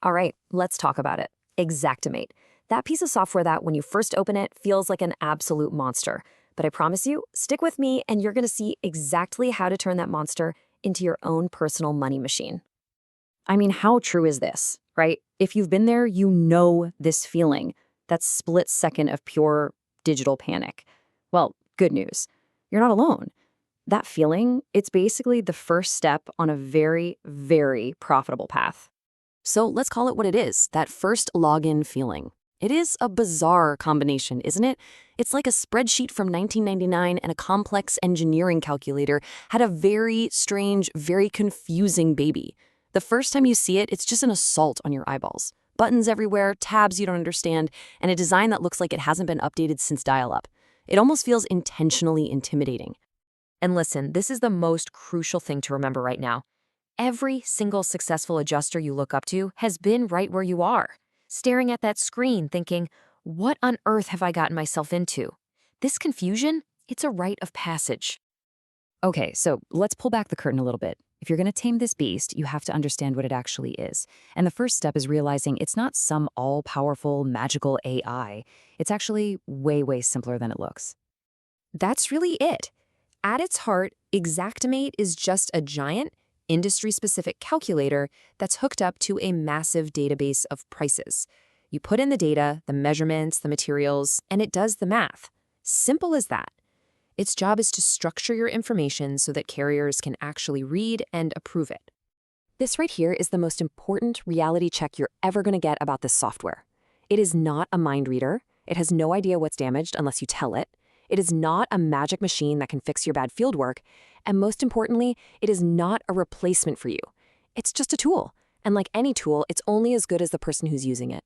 All right, let's talk about it. Xactimate. That piece of software that, when you first open it, feels like an absolute monster. But I promise you, stick with me and you're going to see exactly how to turn that monster into your own personal money machine. I mean, how true is this, right? If you've been there, you know this feeling, that split second of pure digital panic. Well, good news. You're not alone. That feeling, it's basically the first step on a very, very profitable path. So let's call it what it is, that first login feeling. It is a bizarre combination, isn't it? It's like a spreadsheet from 1999 and a complex engineering calculator had a very strange, very confusing baby. The first time you see it, it's just an assault on your eyeballs. Buttons everywhere, tabs you don't understand, and a design that looks like it hasn't been updated since dial-up. It almost feels intentionally intimidating. And listen, this is the most crucial thing to remember right now. Every single successful adjuster you look up to has been right where you are, staring at that screen thinking, what on earth have I gotten myself into? This confusion, it's a rite of passage. Okay, so let's pull back the curtain a little bit. If you're going to tame this beast, you have to understand what it actually is. And the first step is realizing it's not some all-powerful, magical AI. It's actually way, way simpler than it looks. That's really it. At its heart, Xactimate is just a giant, industry-specific calculator that's hooked up to a massive database of prices. You put in the data, the measurements, the materials, and it does the math. Simple as that. Its job is to structure your information so that carriers can actually read and approve it. This right here is the most important reality check you're ever going to get about this software. It is not a mind reader. It has no idea what's damaged unless you tell it. It is not a magic machine that can fix your bad fieldwork. And most importantly, it is not a replacement for you. It's just a tool. And like any tool, it's only as good as the person who's using it.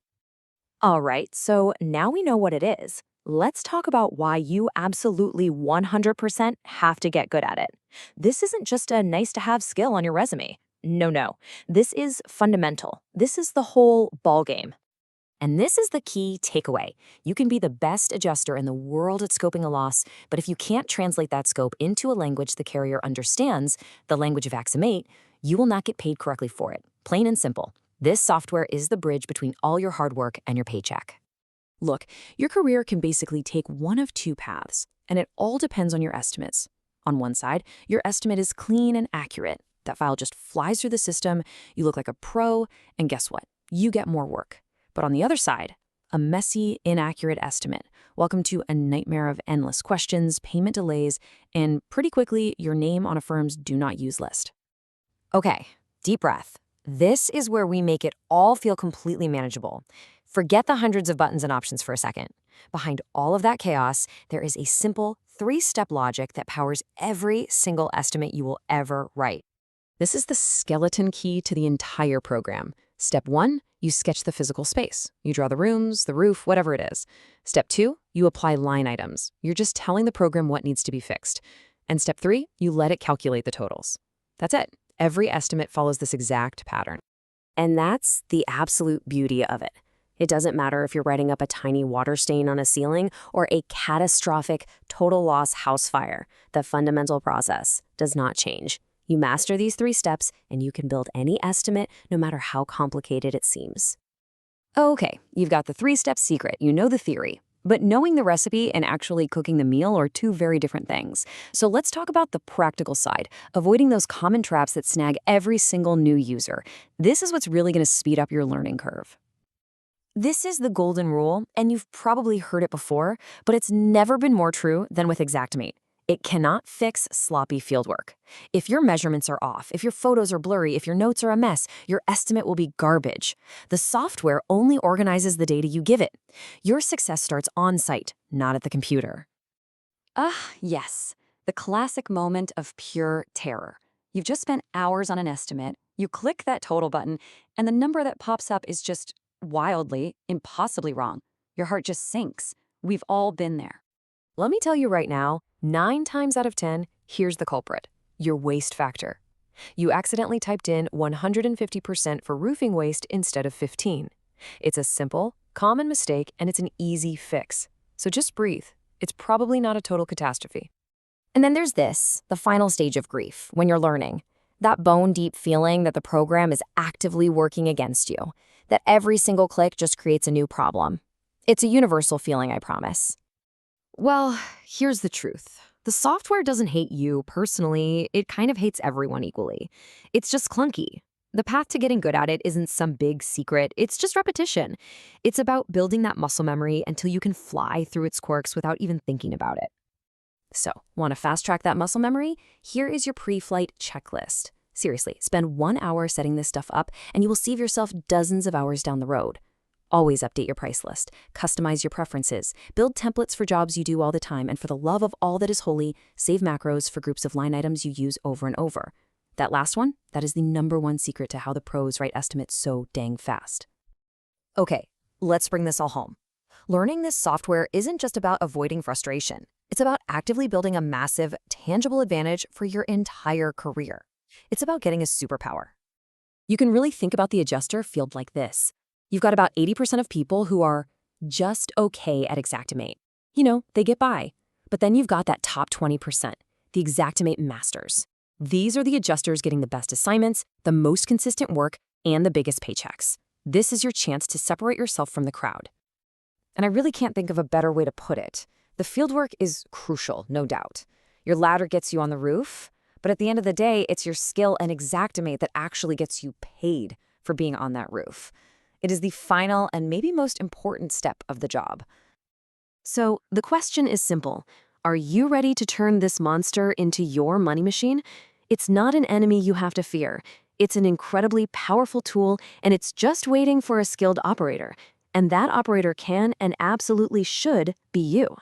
All right, so now we know what it is. Let's talk about why you absolutely 100% have to get good at it. This isn't just a nice-to-have skill on your resume. No. This is fundamental. This is the whole ballgame. And this is the key takeaway. You can be the best adjuster in the world at scoping a loss, but if you can't translate that scope into a language the carrier understands, the language of Xactimate, you will not get paid correctly for it. Plain and simple. This software is the bridge between all your hard work and your paycheck. Look, your career can basically take one of two paths, and it all depends on your estimates. On one side, your estimate is clean and accurate. That file just flies through the system, you look like a pro, and guess what? You get more work. But on the other side, a messy, inaccurate estimate. Welcome to a nightmare of endless questions, payment delays, and pretty quickly, your name on a firm's do not use list. Okay, deep breath. This is where we make it all feel completely manageable. Forget the hundreds of buttons and options for a second. Behind all of that chaos, there is a simple three-step logic that powers every single estimate you will ever write. This is the skeleton key to the entire program. Step 1, you sketch the physical space. You draw the rooms, the roof, whatever it is. Step 2, you apply line items. You're just telling the program what needs to be fixed. And step 3, you let it calculate the totals. That's it. Every estimate follows this exact pattern. And that's the absolute beauty of it. It doesn't matter if you're writing up a tiny water stain on a ceiling or a catastrophic total loss house fire. The fundamental process does not change. You master these 3 steps and you can build any estimate no matter how complicated it seems. Okay, you've got the 3-step secret, you know the theory. But knowing the recipe and actually cooking the meal are 2 very different things. So let's talk about the practical side, avoiding those common traps that snag every single new user. This is what's really going to speed up your learning curve. This is the golden rule, and you've probably heard it before, but it's never been more true than with Xactimate. It cannot fix sloppy fieldwork. If your measurements are off, if your photos are blurry, if your notes are a mess, your estimate will be garbage. The software only organizes the data you give it. Your success starts on-site, not at the computer. Yes, the classic moment of pure terror. You've just spent hours on an estimate, you click that total button, and the number that pops up is just wildly, impossibly wrong. Your heart just sinks. We've all been there. Let me tell you right now, 9 times out of 10, here's the culprit, your waste factor. You accidentally typed in 150% for roofing waste instead of 15. It's a simple, common mistake, and it's an easy fix. So just breathe. It's probably not a total catastrophe. And then there's this, the final stage of grief, when you're learning. That bone-deep feeling that the program is actively working against you, that every single click just creates a new problem. It's a universal feeling, I promise. Well, here's the truth. The software doesn't hate you personally, it kind of hates everyone equally. It's just clunky. The path to getting good at it isn't some big secret, it's just repetition. It's about building that muscle memory until you can fly through its quirks without even thinking about it. So, want to fast track that muscle memory? Here is your pre-flight checklist. Seriously, spend 1 hour setting this stuff up, and you will save yourself dozens of hours down the road. Always update your price list, customize your preferences, build templates for jobs you do all the time, and for the love of all that is holy, save macros for groups of line items you use over and over. That last one, that is the #1 secret to how the pros write estimates so dang fast. Okay, let's bring this all home. Learning this software isn't just about avoiding frustration. It's about actively building a massive, tangible advantage for your entire career. It's about getting a superpower. You can really think about the adjuster field like this. You've got about 80% of people who are just okay at Xactimate. You know, they get by. But then you've got that top 20%, the Xactimate masters. These are the adjusters getting the best assignments, the most consistent work, and the biggest paychecks. This is your chance to separate yourself from the crowd. And I really can't think of a better way to put it. The fieldwork is crucial, no doubt. Your ladder gets you on the roof, but at the end of the day, it's your skill and Xactimate that actually gets you paid for being on that roof. It is the final and maybe most important step of the job. So the question is simple. Are you ready to turn this monster into your money machine? It's not an enemy you have to fear. It's an incredibly powerful tool, and it's just waiting for a skilled operator. And that operator can and absolutely should be you.